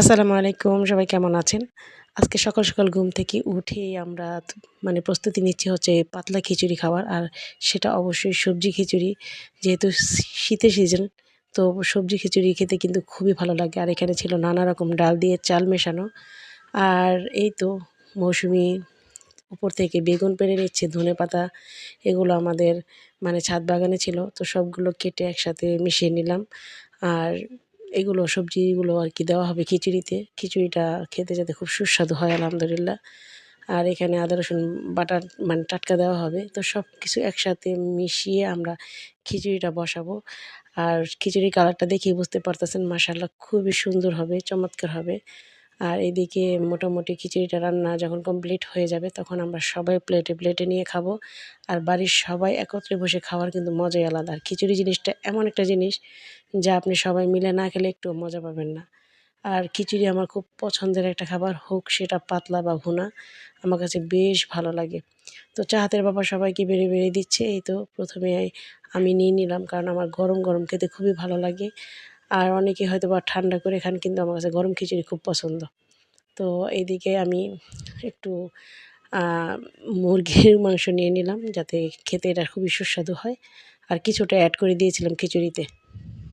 আসসালামু আলাইকুম। সবাই কেমন আছেন? আজকে সকাল, সকাল ঘুম থেকে উঠেই আমরা মানে প্রস্তুতি নিচ্ছি হচ্ছে পাতলা খিচুড়ি খাওয়ার। আর সেটা অবশ্যই সবজি খিচুড়ি। যেহেতু শীতের সিজন, তো সবজি খিচুড়ি খেতে কিন্তু খুবই ভালো লাগে। আর এখানে ছিল নানা রকম ডাল দিয়ে চাল মেশানো। আর এই তো মৌসুমী উপর থেকে বেগুন পেড়ে নিচ্ছে, ধনেপাতা এগুলো আমাদের মানে ছাদ বাগানে ছিল। তো সবগুলো কেটে একসাথে মিশিয়ে নিলাম। আর এগুলো সবজিগুলো আরকি দেওয়া হবে খিচুড়িতে। খিচুড়িটা খেতে যাতে খুব সুস্বাদু হয় আলহামদুলিল্লাহ। আর এখানে আদা রসুন বাটা মানে টাটকা দেওয়া হবে। তো সবকিছু একসাথে মিশিয়ে আমরা খিচুড়িটা বসাবো। আর খিচুড়ির কালারটা দেখেই বুঝতে পারতেছেন মাশাআল্লাহ খুবই সুন্দর হবে, চমৎকার হবে। আর এদিকে মোটামুটি খিচুড়িটা রান্না যখন কমপ্লিট হয়ে যাবে তখন আমরা সবাই প্লেটে, প্লেটে নিয়ে খাবো। আর বাড়ির সবাই একত্রে বসে খাওয়ার কিন্তু মজাই আলাদা। আর খিচুড়ি জিনিসটা এমন একটা জিনিস যা আপনি সবাই মিলে না খেলে একটুও মজা পাবেন না। আর খিচুড়ি আমার খুব পছন্দের একটা খাবার, হোক সেটা পাতলা বা ভুনা, আমার কাছে বেশ ভালো লাগে। তো চাহাতের বাবা সবাইকে বেড়ে, বেড়ে দিচ্ছে। এই তো ১ম এ আমি নিয়ে নিলাম কারণ আমার গরম, গরম খেতে খুবই ভালো লাগে। আর অনেকে হয়তোবা ঠান্ডা করে খান কিন্তু আমার কাছে গরম খিচুড়ি খুব পছন্দ। তো এইদিকে আমি একটু আ মুরগির মাংস নিয়ে নিলাম যাতে খেতে এটা খুবই সুস্বাদু হয়। আর কিছুটা অ্যাড করে দিয়েছিলাম খিচুড়িতে।